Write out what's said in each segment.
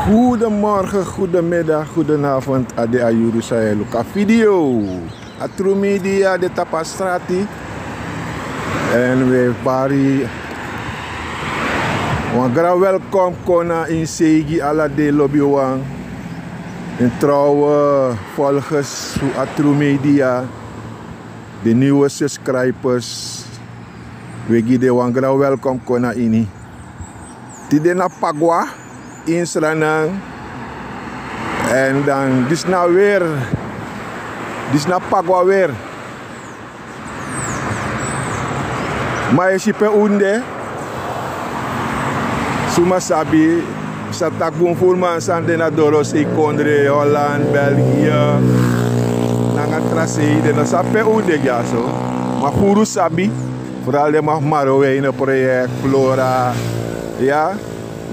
Goedemorgen, goedemiddag, goedenavond. Ade ayuru saya luka video. Atru media de tapastrati. En we bari. Wangra welkom kona in Segi ala de lobby wang. En trouwe volgers van Atru media. De nieuwe subscribers. We gide wangra welkom kona ini. Tide na Pagwa. In Sranang. En dan dis nou weer. Dis na Pagwa weer. Maar je ziet unde. Suma sabi. Sa takbun fulman sande na doros Kondre, Holland, België. Nanga tracé de na sape unde gaso. Maar furu sabi. Vooral de mag Marowe in een project Flora. Ja.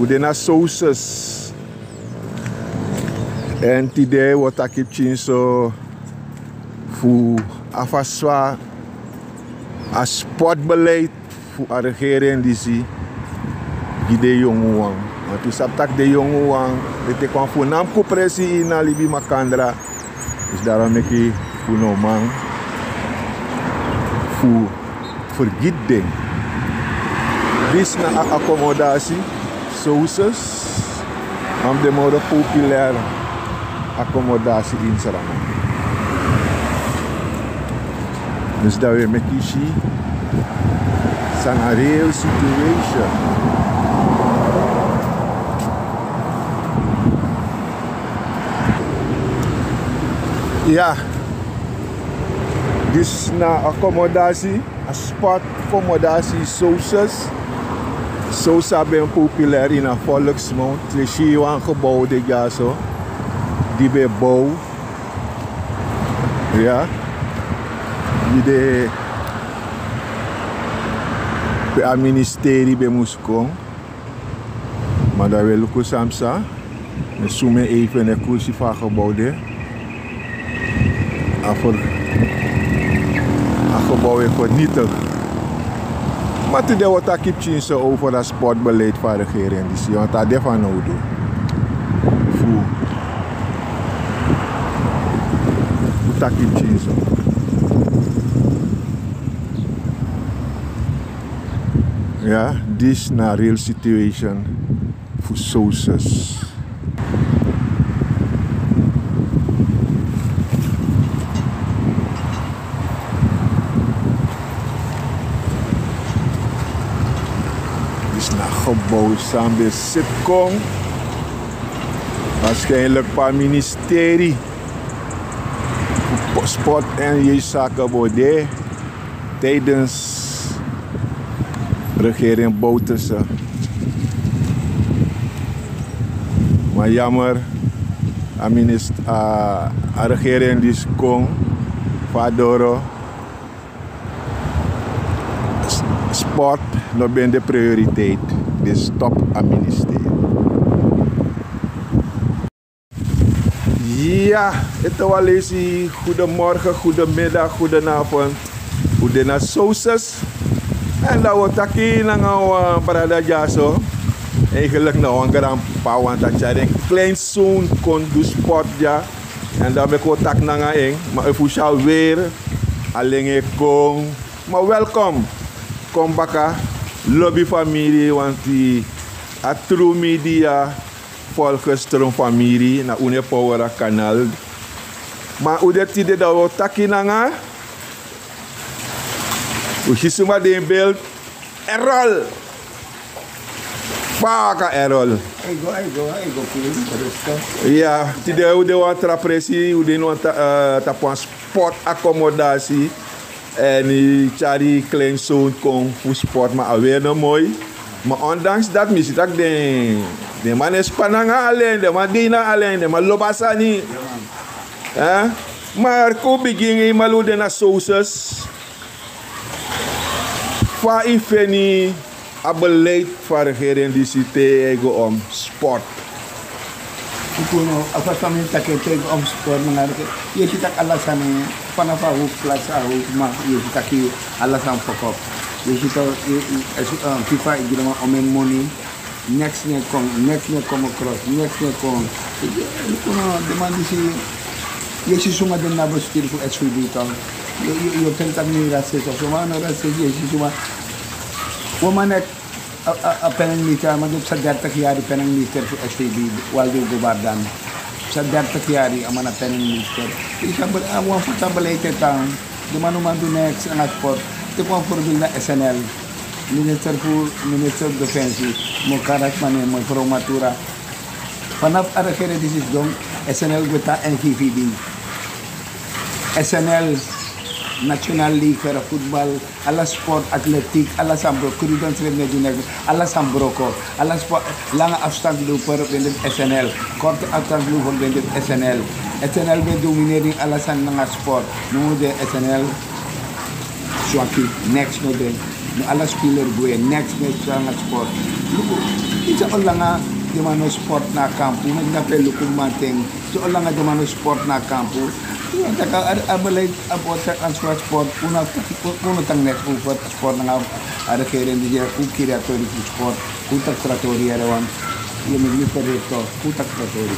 Ude na sauces. En today wat ik heb gezien zo voor afaswa a sportbeleid voor de regering die zie de jonge wang. Want tu sabtak de jonge wang de kwam voor naam kopressie in alibi makandra. Dus daarom ik voor no man voor vergiet ding. Dis na accommodatie. Sauces am de modo populair accommodatie in Sranang. Dus dat we met kishi zijn een real situation. Ja, dus na accommodatie, een spot accommodatie sauces. Zo zijn populair in een volksmond. Je ziet een gebouw de gaso. Die bij bouw. Ja. Die de bij het ministerie bij moest komen. Maar dat wil ik samsa. We zoomen even de kursie van gebouw de. Voor een gebouw is vernietigd. Maar today wat ik heb gezien zo over dat sportbeleid van de regering. Dus want dat daarvan nou doen. Wat ik heb gezien zo. Ja, dit is een real situation voor sauces. Gebouw samen de Sitcom. Waarschijnlijk van ministerie. Sport en je zaken worden tijdens regering Bouterse. Maar jammer, de regering die komt, Vadoro. Sport nog ben de prioriteit. Dus top aan ministerie. Ja, het was lezen. Goedemorgen, goedemiddag, goedenavond. Hoe na sauces. En dat wordt aquí naar een parada jaso. Eigenlijk nou een grandpa, want dat je een klein zoon kon doen sport ja. En dan ben ik ook tak naar een. Maar ik voel weer alleen ik kom. Maar welkom. Kom baka. Lobby familie, want die Atru media volgens de familie na une power kanaal. Maar hoe dat die dat we taki nanga? Hoe je zomaar de beeld Errol. Paka Errol. Ja, die de wat trapressie, hoe de wat tapuan sport accommodatie. En die klein zoon kon voor sport, maar alweer nog mooi. Maar ondanks dat mis ik de man is pananga alleen, de man dina alleen, de man lobasa niet. Maar ko begin malu de na sauces. Fa ifeni a beleid van regering die cité om sport. Kuno apartamento que tem sport mengaruh. Ia kita alasan panapa hu plaza hu ma ia kita ki alasan pokok. Ia kita FIFA igama omen money next ne kom across, next ne kom. Demandi si, yesi suma den na bestuur voor SVB toch. Je kunt dat niet racisme of zo, maar racisme, yesi suma. Womanek, a penangmita, maar op sa 30 jaar penangmita voor SVB, Waldo Gobardan. Sa 30 jaar amana penangmita. Ik heb een beleid tang, de man do next en sport. Te kwam voorbeeld na SNL. Minister Defensie, mo karak mane mo formatura. Vanaf arakere this is dong SNL gota NVVD. SNL National League for Football, alla sport, atletiek, alla sambro, kuridon sremne duneg, alla sambroko, alla sport, lange afstandloper binnen SNL, korte afstandloper binnen SNL. SNL ben dominering alla san nga sport. No de SNL swaki next no de no alla speler gue next sa sport. Luko, isa ko lang nga di mano sport na kampo, nagnapelo kung mateng, so lang nga di mano sport na kampo. Taka abalay abot sa sport una tang net sport nga ada keren di kira to di sport utak tratori arawan yung mga perito utak tratori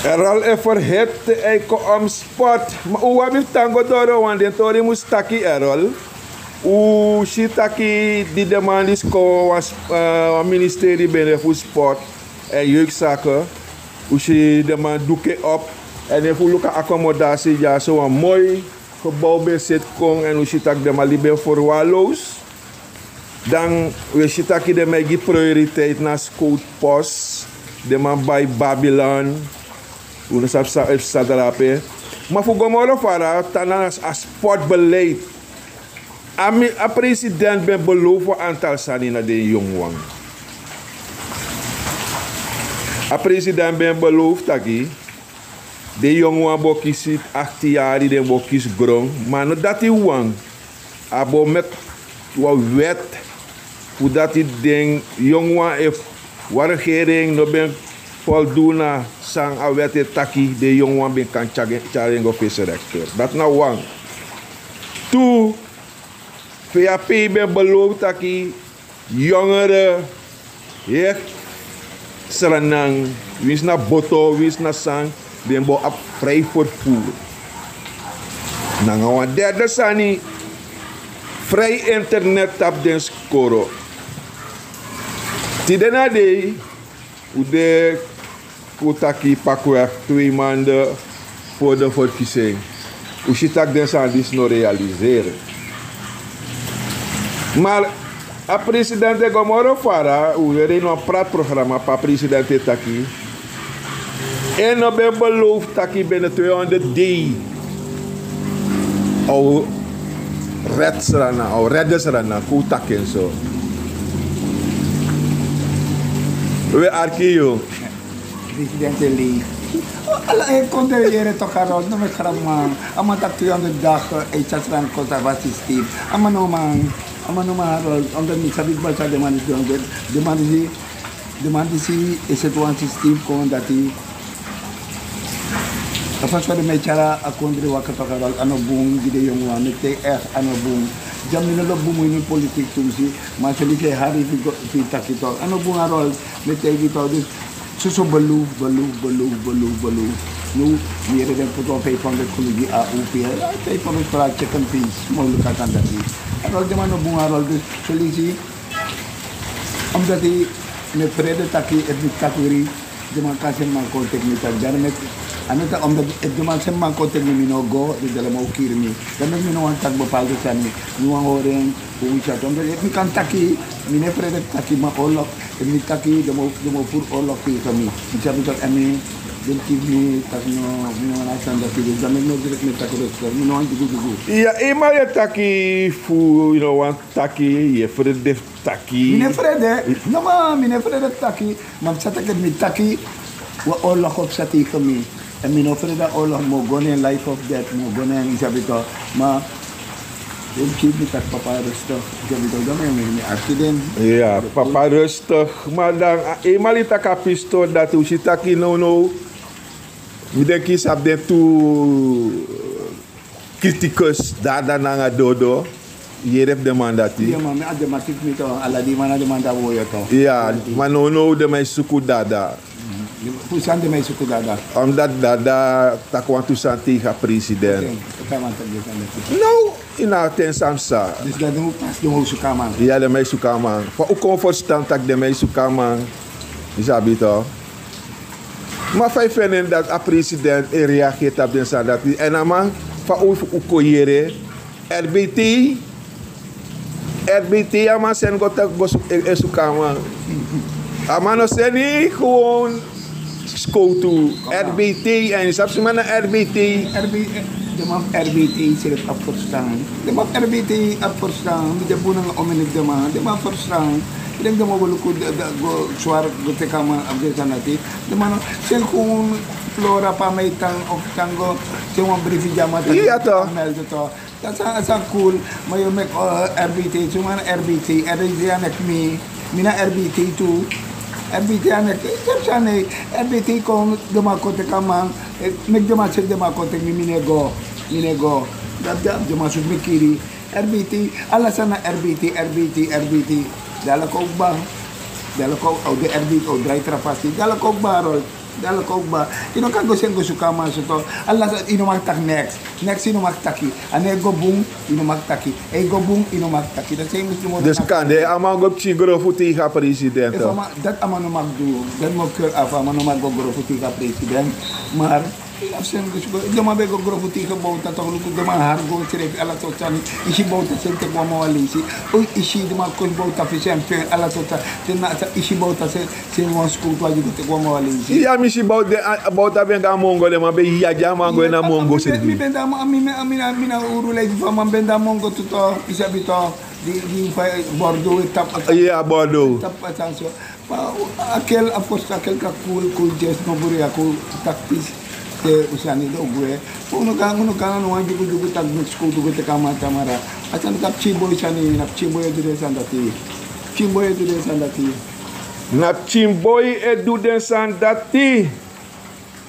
Errol het eko sport mauwabil tango doro wan den tori mustaki Errol u shitaki di demandis ko was ministeri bene fu sport en jeugdzaken u shi demand duke op en if we look at accommodatie, ja, zo een mooi gebouw bezit kon en we ziet de malibe voor Wallows. Dan we ziet de megi prioriteit naar scoutpost, de man bij Babylon, we staat erape. Maar voor Gomoro Fara, tanas as sportbeleid. A president ben beloofd voor aantal sani naar de jongwang. A president ben beloofd taki. De jongen bo kisi 18 jaar die bo kis grong, maar no dat die wang abo met wa wet hoe dat die ding jongen if war regering no ben voldoen sang a wet taki de jongen ben kan challenge officer rector. Dat na wang. Tu VAP ben beloof taki jongeren hier serenang wis na boto wis na sang den bo ap vrij vervoer. Nanga derde sani vrij internet tap den skoro. Tidena de ude kutaki pakwe 2 maanden voor de verkiezing. Usitak den sandis no realiseren. Maar a presidente Gomoro Fara, u er een praatprogramma pa presidente taki. En dan ben beloofd dat ik binnen 200 D au redders rana, kutak en zo. We arkiyo. Presidente Lee. Alla controleren toch Harold, no me kramman. Ama tak 200 dagen eetjasran conservatiesysteem. Ama no man Harold, omdat niet sabit balsa demande si is het one systeem kon dat die Afas pada may cara akondre wakatokaral ano bung gide yung wane te ano bung jam ni lo bumu ni politik tumsi masali ke hari fi takito ano bung arol me te gito dis suso balu no ni re den puto pay pang kuligi a upi pay pang para chicken piece mo lukatan dati arol de mano bung arol dis solisi am dati me prede taki edit takuri de man kasen man ko teknikal jarmet ano ta om eduman sem man ko tekni minogo de la mo kirmi dan mi no antag bo paldo sani no oren kung sa tom de mi kan taki mi ne prede taki ma olok mi taki de mo pur olok ki kami bisa bisa ami den kimi tak no na sanda ki de men no direct me taki mi no anti gugu ja e ma ya taki fu wan taki ye frede taki mi ne frede no ma mi ne frede taki mam sata ke mi taki wa olok op sati kami en min offer dat oorlog mo gonen life of death mo gonen isabito ma den keep me tak papa rustig isabito dan me accident ja papa rustig maar dan malita kapisto dat u sitaki no mi denk is ab den tu criticus dada nanga dodo Hier heeft de mandati. Ja, maar met de matik met alla die man de man daar woord toch. Ja, maar no de mij suku dada. Hoe zijn de mensen goed daar? Omdat dada takwan tusan tegen president. Nou, ina ten samsa. Dus dat doen we pas de hoofd zoeken man. Ja, de mij suka man. Voor ook comfortstand tak de mij suka man. Isabi toch? Maar wij vinden dat a president reageert op den sandati. En dan man, van u koyere, RBT, ama sen gota suka man. Ama no seni gewoon skotu. RBT, en snap je maar naar RBT. De man RBT zit op verstaan. De man RBT op verstaan. De boenen om in de man verstaan. Ik denk dat we wel zwaar te komen op deze natie. De man zijn gewoon flora pa mij tang of tango. Ze een briefje jammer. Ja toch. Dat is cool. Maar je maakt RBT. Zo man RBT. RBT aan ik mee. Mina RBT toe. RBT aan ik. RBT kon de man kote kaman. Mek de man zegt de man kote mi minego. Dat de man zoekt me kiri. RBT. Alles aan RBT. Dadelijk ook ba. Dadelijk ook de RBT. Draai trapasti. Dadelijk ook ba rol. Dadelijk ook ba. Je kan go sen go suka man zo toch. Alles ino mag tak next. Next ino mag taki. Ane go boom ino mag taki. E go boom ino mag taki. Dat zijn misschien. Dus kan de amang go chigro futi ga president. Dat amang no mag doen. Dat mag keur af amang no mag go gro futi ga president. Maar afsen de man be go gro futi ga bouta toch lu de man har go trek ala tot tan. Isi bouta sen te mo walisi. O isi de man ko bouta fi sen pe ala tot tan na isi bouta sen mo school to aju te mo walisi. Ja misi bouta ben ga mongo de man be ya jama go na mongo se. Mi benda mina urule fa man benda mongo tuto isabito di Bordeaux etap. Ja Bordeaux. Etap attention. Aquel aposta aquel ka cool jazz no buri aku taktis te usani do gue. Uno kan no anju jugu tak school do te kama tamara. Asan tap chiboy chani nap chiboy de sandati. Chimboy de sandati. Nap chimboy edu den sandati.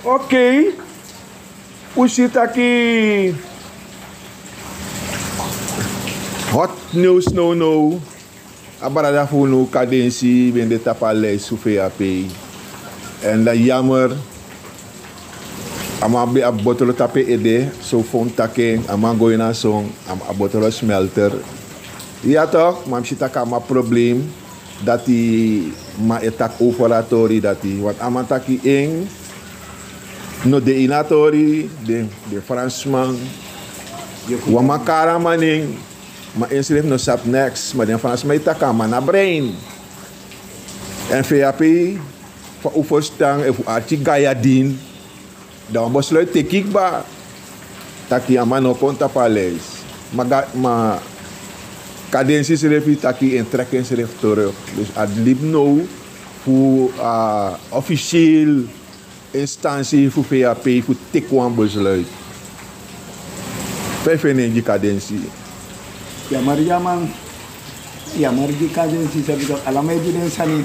Okay. Usitaki hot news no. Abarada funu kadensi ben de tapale sufea pay. En la jammer. Ama be a bottle tape ede so fon take ama go na song a bottle smelter. Ja toch, mam sita kama probleem dat die ma etak operatori dat die wat ama taki eng no de inatori de Fransman wa makara maning ma inschrijf no sap next maar de Frans ma itaka ma na brain en VAP voor oefenstang en voor arti gayadin dan besluit tekik ba taki ama no konta paleis ma cadensi schrijf taki en trekken schrijf terug dus adlib no voor officieel instantie voor VAP voor tekwan besluit. Wij vinden die cadensie. Ya Mariaman, ya Margi cadensie sabi ko alam mo din sani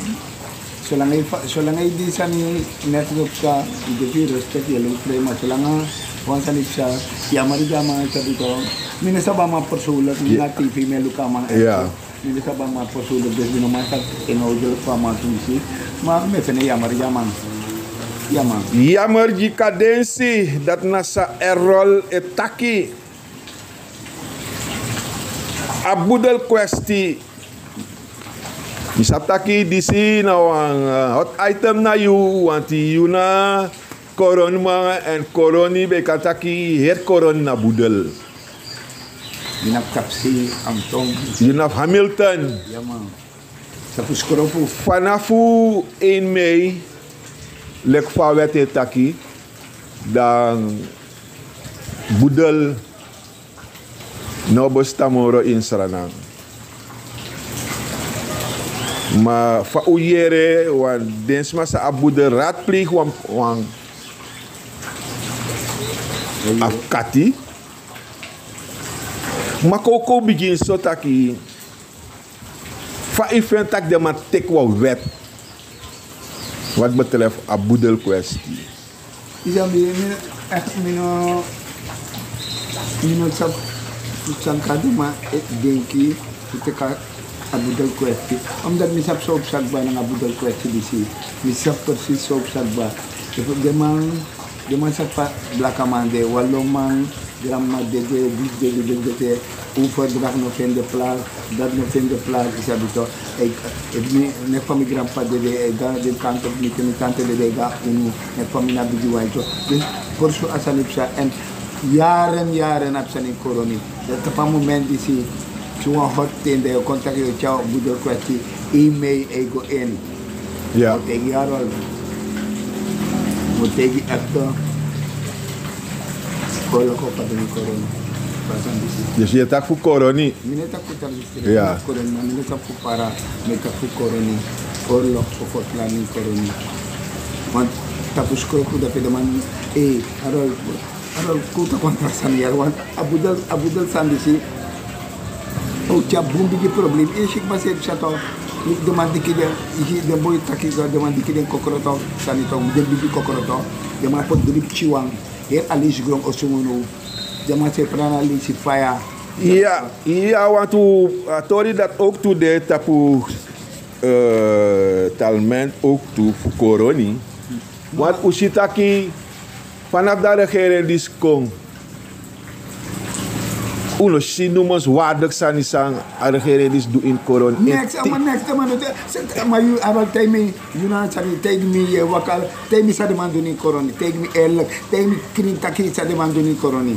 solangay di sani network ka the virus ka yellow flame solanga wan sani siya ya Mariaman sabi ko minasaba ma persulat na TV melu ka man. Ja. Minasaba ma persulat des binomasak enojol pa ma tusi. Ma me fene ya Mariaman. Jammer die cadensie dat nasa errol etaki. Abudel kwesti. Misaptaki disi na wang hot item na you wanti you na corona en coroni be kataki het corona budel. Dinap kapsi amtong. Dinap Hamilton. Ja man. Sa puskoropu. Fanafu 1 Mei lek fa wete taki dan budel no bostamoro in Suriname. Ma fa uyere wan densma sa abude raadpleeg wan afkati. Ma koko begin so taki fa event tak de ma tek wa wet wat betreft abudel kwestie. Isa mino sab Sankado maar ik denk je dat ik abudal kwestie. Omdat ik zo op zak ben en abudal kwestie die zie. Ik precies zo op zak ben. De man zegt van black man de walloman gramma de overdrag nog in de plaats dat nog in de plaats is dat toch ik ne van mijn grandpa de de kant op niet in kant de ga in ne van mijn nabi waai toch dus voor zo asalipsa en jaren heb ze in corona dat op een moment is hij zo'n hot in de contact je ciao budel kwestie e-mail ego in Ja. ik jaar al moet ik echt Kolo ko pa din corona. Pasan disi. Dus je tak voor corona. Mineta ko tal disi. Ja. Corona, mineta ko para meka ko corona. Orlo ko fotlan ni corona. Want tapos ko da pe man arol ko ta kontra san yar wan abudal san disi. O cha bumbi ki problem e shik mas et chato. Nik demandi ki de boy taki ga demandi ki den kokoroto sanito de bibi kokoroto. De ma pot drip chiwang. Hier alles grond osumuno. Jama se prana lisi fire. Ja, want tori dat ook toe de tapu talment ook toe voor corona. Want usitaki vanaf dat regering dis kon. Uno si numos waardig sanisan a regering dis do in corona. Next man maar you about take me you know take me wakal take me sa demando ni corona take me take me kritaki sa demando ni corona.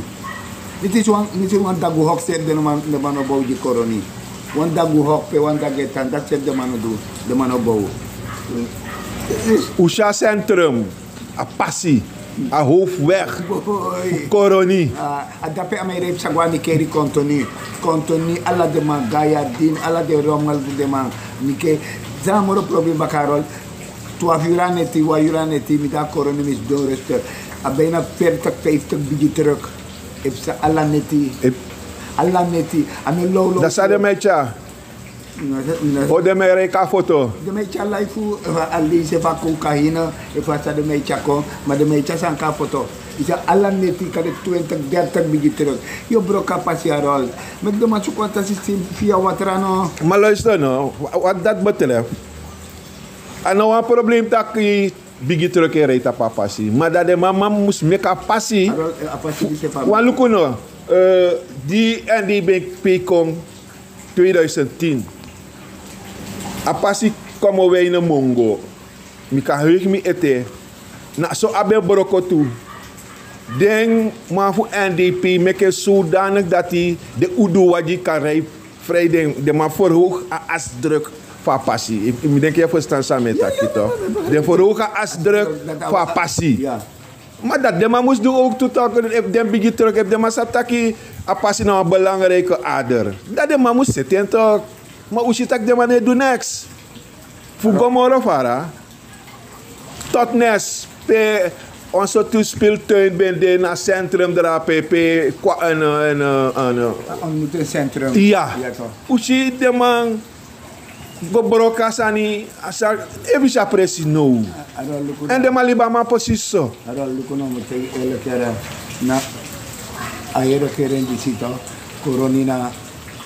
Dit is one dagu hok set de man obo di corona. One dagu hok pe one dagetan dat set de man do de man obo. Usha centrum a passi a hoofdweg corona. Dape amay rep sa gwani keri kontoni ala de man gaya din ala de romal de man nike zamoro problem bakarol tu aviraneti wa yuraneti mi da corona mis do rester abena 50 bigi truck if sa ala neti ame low Dat sa de mecha. O de me reka foto. de mecha life ali se va ko kahina e fa sa de mecha ko ma de mecha san ka foto isa ala neti ka de 20 bigi truck yo bro kapasiarol met de machu kwanta system via watrano. Maar luister nou, wat dat betreft. En nou een probleem dat je bigi truck rijdt op passie. Maar dat de mama moest meka passie. Apasi di se fa Want look nou, die NDP kom 2010. A passie komen wij in Mongo. Mika heug mi ete. Na zo abe broko toe. Den maar voor NDP meke zodanig dat hij de udo wat je kan rijden vrij de maar verhoog a asdruk van passie. Ik denk je verstaan samen met dat toch? De verhoog a asdruk van passie. Ja. Maar dat de man moest doen ook toetakken. If den bigi terug, if de man sataki a passie nou een belangrijke ader. Dat de man moest zitten toch. Maar hoe zit ik de man doen niks? Voor gomoro fara. Tot nes pe onze toespeeltuin ben de na centrum daar pe qua On moet een centrum. ja. Ja toch. Hoe zit de man gobroka sani asa ebisha presi no. En de maliba ma precies zo. Ara luko no moet ele kera na ayer keren visita coronina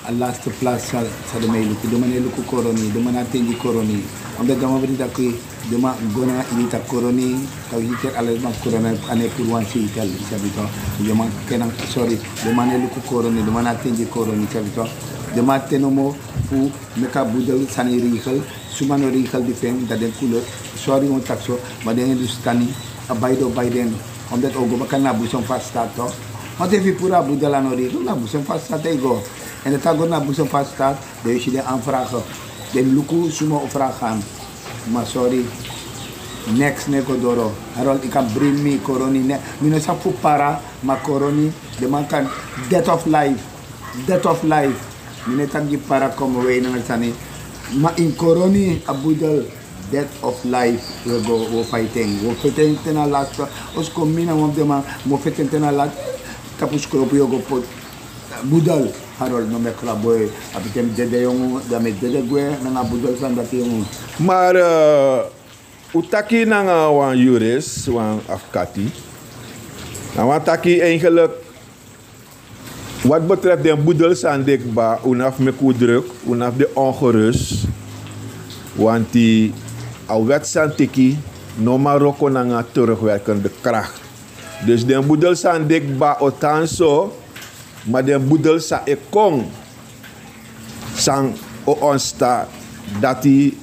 a last place sa de mailu de manelu ko coroni de manate di coroni on de dama vrida ko de ma gona ita coroni ka yiter ale ma corona ane kurwan si ital sabito de ma kenan sorry de manelu ko coroni de manate di coroni sabito de ma tenomo fu meka budel sani rihal sumano rihal di fem da den couleur sorry on taxo ma de industani abaido baiden on dat ogo bakana buson fast start to ma devi pura budela no rihal na buson fast start ego en de tago na buson fast start de je de aanvragen de luku sumo opvragen maar sorry next nego doro harol ik kan bring me coroni ne mino sa fu para ma coroni de man kan death of life mine tangi para como we na tani ma in coroni abudal death of life we go fighting tena last os combina mo de ma mo fighting tena last tapos ko yo go pot budal harol no me klaboy abitem de yung damit de gue na budal san dati yung Maar utaki na nga wan juris, wan afkati. Nou, wat taki eigenlijk Wat betreft de boedels aan dekba, unaf me druk, unaf de ongerust. Want die al wet santiki, no Marokko nanga terugwerkende kracht. Dus de boedels aan dekba otanso, maar de boedels aan ekong, sang o onsta, dat die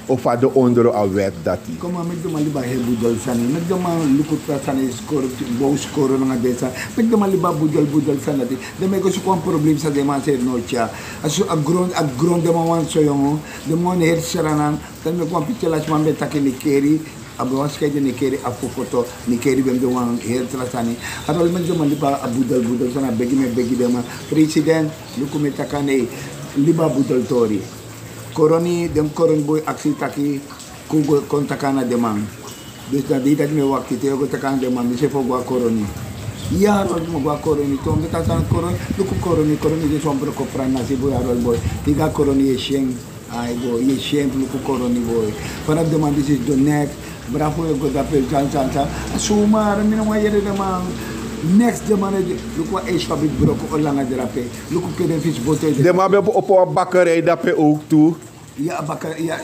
of de onder a wet dat die. Kom maar met de maliba budol sani, met de man lukutra sani score, bow score nga desa, met de maliba budol sani. De me ko een probleem sa de man se nocha. Aso a grond de man so yongo, de man her saranan, dan me ko pitchelas man betaki ni keri. Abang sekali ni keri aku foto ni keri bem doang her terasani. Atau men de maliba budol sana begi dema president luku metakane liba budol tori. Koroni dem koron boy aksi taki kugo kontakana demang. Dus dat die dat me wakti te go takana demang mi se fo gua koroni. Ya rod mo gua koroni to me tatan koroni luku koroni de sombro ko prana si boy arol boy. Tiga koroni e sheng ai go ye sheng luku koroni boy. Para demang this is the neck. Bravo go da pel chan sumar mi no yere demang. Next de man luku e shabit broko olanga drape. Luku kede fish bote de. De man be op een bakkerij dat pe ook toe. Ja, bakker, ja.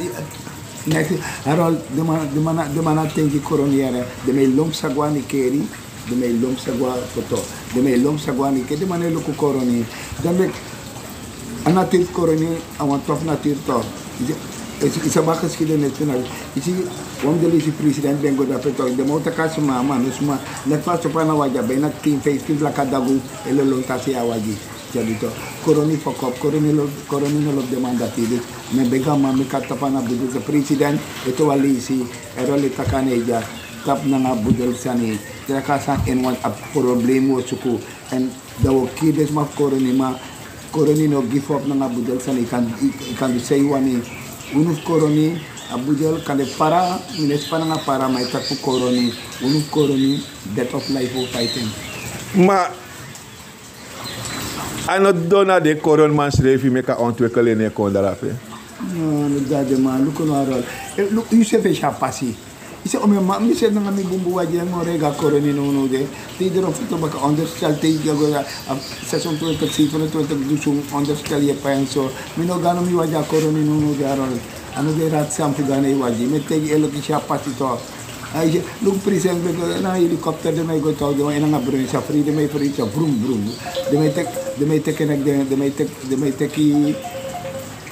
Next, Harold, de man tengi koroniere, de me lom sagwa ni keri, de me lom sagwa toto, de me lom sagwa ni keri, de man luku koroni. Dan be anatir koroni, awan tof natir to. Isa bakas kide national. Isi wam deli si president bengo da peto, de mo takas mama, nusma, net pas pana waja, bena team face team la kadagu, elo lontasi awaji. Jadi to koroni fokop koroni no lo demandati dit me bega mami katapana budul sa president ito walisi erole takaneja tap na nga budul sani trakasan en wan a problemo suku and dawo kides ma koroni no give up na nga budul sani kan say wani unuf koroni abudul kan para mines pa nga para may tapu koroni unuf koroni death of life of fighting ano dona de koron man schreef meka ontwikkelen in Kondarafe. No, dat de man, look on our look, you say fish have passy. You say, oh, my mom said, no, I'm going to go to Morega Coroni, no, de. They of to back understand, take a session to the season to the understand your pants. So, me no gano mi waja Coroni, no, they are all. Ano de rat sampu gane waji, me take a look at passy talk. I look present na helicopter de may go to the way nga bro sa free de may free sa brum de may take de may take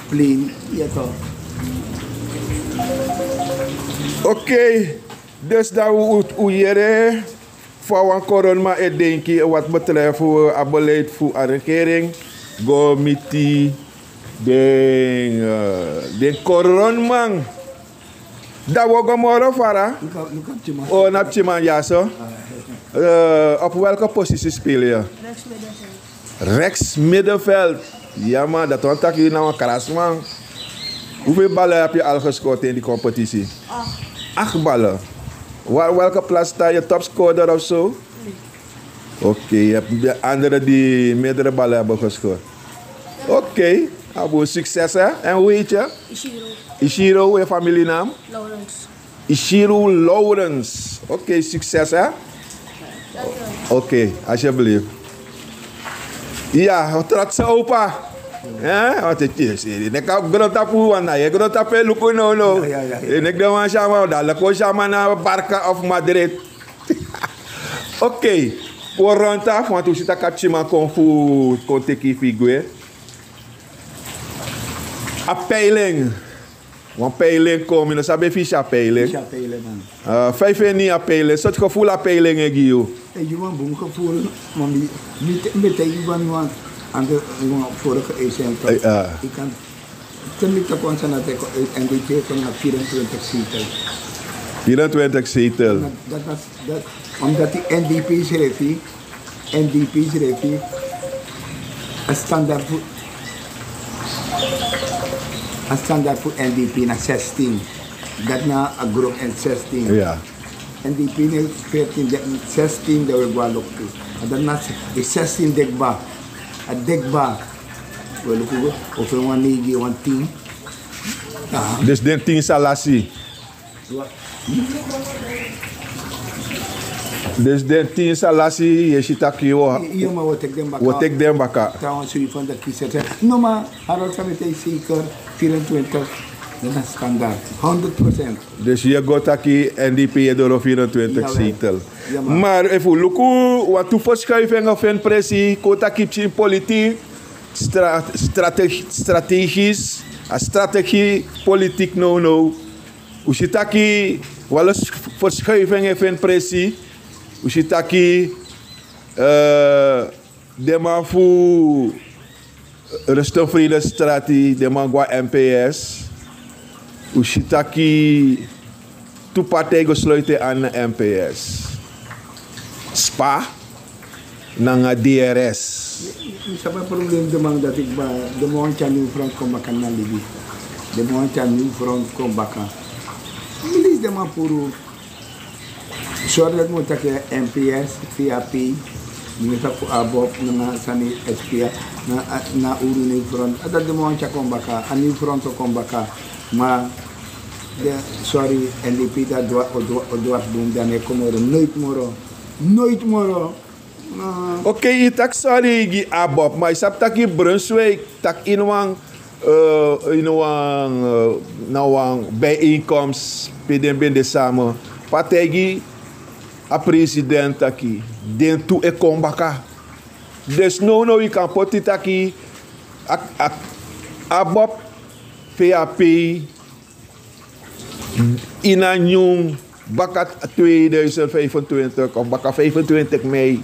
plane yato. Okay, dus dat we hier voor een corona denken wat betreft a beleid voor de regering go met die de corona. Dat we gaan vara. Oh, nap chiman ja zo. Op welke positie speel je? Rechts middenveld. Ja man, dat ontak je nou een kras man. Hoeveel ballen heb je al gescoord in die competitie? 8 ballen. Welke plaats sta je? Topscorer of zo? Oké, je hebt de anderen die meerdere ballen hebben gescoord. Oké, Abu, succes hè. En hoe heet je? Ishiro, je familienaam? Lawrence. Ishiro Lawrence. Oké, succes hè? Oké, alsjeblieft. Ja, trots opa. Ja, wat het is. Ik heb groot tapu, want ik groot tapu luku no. En ik doe maar samen, dat luku samen naar Barca of Madrid. Oké, voor rondaf, want we zitten kapchima kon teki figure. A peiling. Want peiling kom, je sabe ficha peiling. Ficha peiling man. 5 jaar niet a peiling, soort gevoel a peiling ik je. Je want boem gevoel, maar met je want aan de vorige ECM. Ik kan niet op ons aan het NDP van 24 zetel. 24 zetel. Dat omdat die NDP schreef, een standaard voor NDP naar 16. Dat na een groep en 16. Ja. NDP na 14, 16 dat we gaan lopen. En dan na 16 dekba. A dekba. We lopen of we gaan negi, een 10. Dus den 10 salasi. Dus den 10 salasi je shitaki Iyo maar wat ik den baka. wat ik den baka. Trouwens, jullie van de kiezer zijn. No, maar Harold Samit is zeker 24. Dat is standaard. 100%. Dus je gaat aki NDP door 24 Jawel. zetel. Ja, man. Maar even luku wat tu verschuiving of een pressie, kota kipsi politiek, strategisch, a strategie politiek no. Usitaki wel eens verschuiving of een pressie, usitaki de man fu Rustenvrede strategie, de man gwa NPS. Usitaki tu partij gesloten aan de NPS. SPA nanga DRS. Isa pa problem demang dat ik ba de moment aan nieuw front kom bakan na Libi. De moment aan nieuw front kom bakan. Milis de man puru. Zorg dat moet ik NPS, VAP, moet ik abop na sani SPA na uru nieuw front. Dat de moment aan kom bakan, aan nieuw front kom bakan. Maar de sorry NDP dat doa doen dan ik kom er nooit moro. Oké, je tak sorry gi abop, maar je sap taki Brunswijk tak inwang nawang bijeenkomst peden de samen. Pategi a president taki den tu e kombaka. Dus no je kan poti taki abop VAP in een jong bakat 2025 of baka 25 mei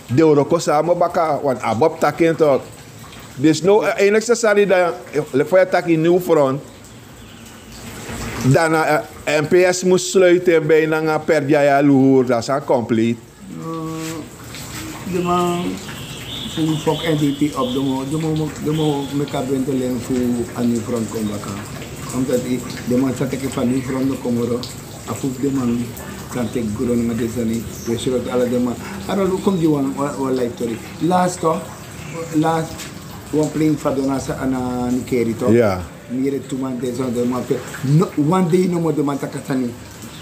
de Oroko samen baka want abop takken toch. Dus no enigste sari dat voor je tak in nieuw front dan NPS moest sluiten bij na per jaya luhur dat is compleet. De man voor fok NDP op de mo meka bentelen voor aan nieuw front kom baka. Omdat de man zat ik van nieuw front komoro afuf de man kan tek guron nga desani we surot ala de man ara lu kom diwan wala story last one playing fadona sa ana nikeri to Yeah. mire tuman de zon de man one day no mo de man takatani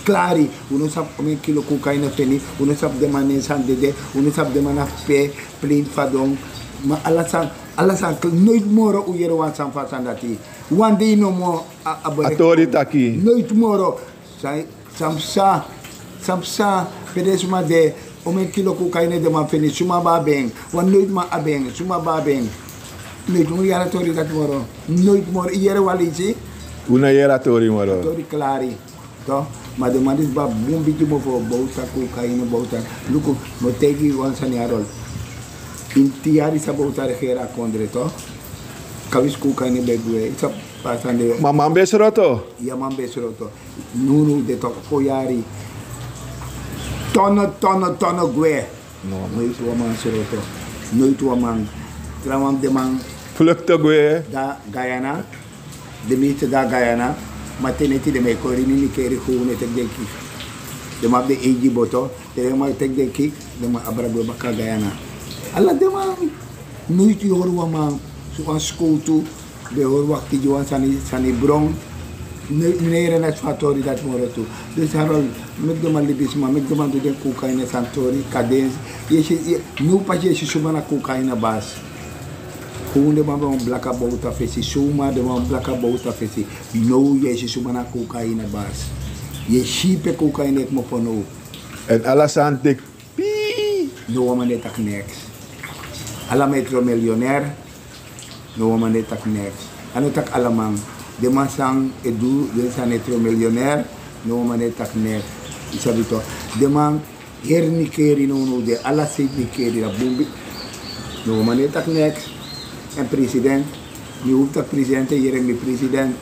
clari uno sap come kilo cocaine feni uno sap de man san de uno sap de man pe playing fadon ma alasan nooit moro u yero wan san fatandati one day no mo Atori taki. nooit moro sai samsa pedesuma de ome kilo cocaine de man fini suma ba beng wan nooit ma abeng suma ba beng nooit mo yara tori dat moro nooit moro yero walisi Una yera tori moro. tori clari to ma de mandis ba bumbi mo fo bauta cocaine bauta luko mo tegi wan saniarol intiari sa bauta regera kondre to kavis cocaine begue sa pasande Mama besroto. yaman besroto nunu de to koyari tono gue no itu waman seroto no itu waman trawam de man Vluchtte gue. da Guyana de mite da Guyana mateneti de me korini ni keri khune tek de ki de ma de eji boto de ma tek de ki de ma abrago baka Guyana alla de man no itu yor waman su an skoutu de hor wakti joan sani brong nere na fatori dat morotu dus harol meg de malibisma meg de man de cocaine santori cadence yeshi nu pa yeshi sumana cocaine bas hunde ma bon blaka bouta fesi suma de man blaka bouta fesi no yeshi sumana cocaine bas yeshi pe cocaine mo pono En alasante. no woman tak next ala metro millionaire no woman tak next ano tak alamang de masang edu de sanetro millionaire no woman tak next isabito de man herni keri no de ala sidi keri la bumbi no woman tak next en president ni uta presidente yere mi president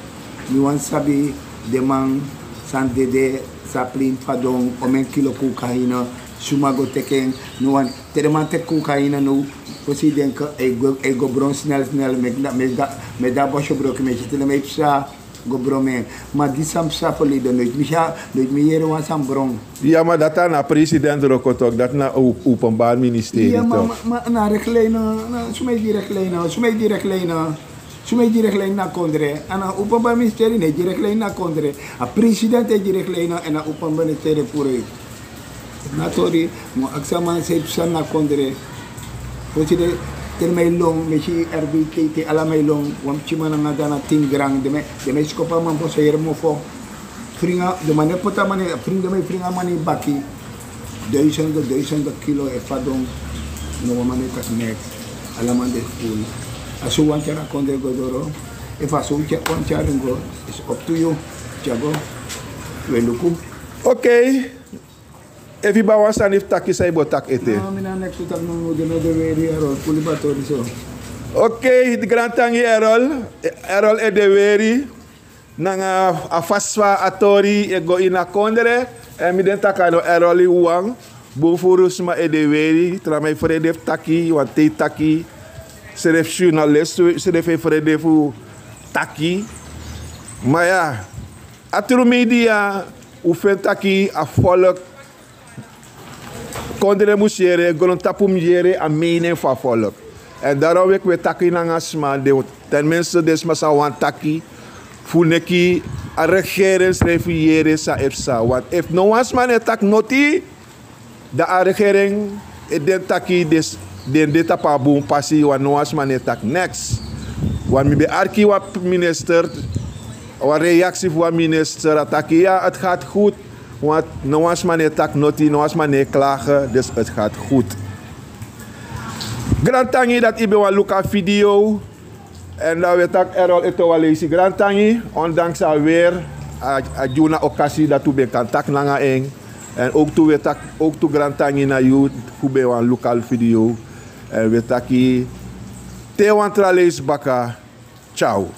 ni wan sabi de man san de saplin fadong omen kilo cocaine sumago teken no wan teremante cocaine no president ka e go bron snel me da bosho bro que me tele me psa go bromen ma disam sa poli de noit mi yero wan sam bron Ja, maar dat na president rokotok, dat na openbaar ministerie ja toch. ma na reclena na sumay direct na kondre ana openbaar ministerie ne direct na kondre a president e direct na en a openbaar ministerie pure Natori, mo aksama sa ipsan na kondre. Po sila, ter may long, may si RBT, ala may long, wam chima na nga dana tingrang, de may skopa man po sa yermo po. Fringa, de mane po ta mane, fringa mane baki, 200 kilo e padong, no mane kas next, alaman de school. Asuwan cara kondre godoro, e faso wan cara go, it's up to you, jago, weluku. Okay. If you bawa sanif taki sa ibo tak ete. No, mina next to tak no de very Errol, pulibatori so. Okay, di grantangi Errol edeweri nanga afaswa atori ego ina kondere e mi den takano Errol uang bu furus ma edeweri tramai fredef taki wante taki seref journalist seref fredef taki maya atru media u fen taki a volk kondere musiere gonon tapu musiere a mening van volk. En daarom ik we taki nangasma de tenminste desma sa wan taki funeki a regering refiere sa EFSA. Want if no one's man tak noti da a regering den taki des den data pa boom passi wan no one's man tak next. Want mi be arki wa minister wa reactie van minister ataki ja het gaat goed. Want no one's man tak noti no one's man klagen dus het gaat goed. Grantangi dat ibe wan luka video en dat we tak Errol eto walesi grantangi ondanks alweer a juna occasie dat we ben kan tak nanga eng en ook toe we tak ook toe grantangi na you fu wan local video en we taki te wan trales baka ciao.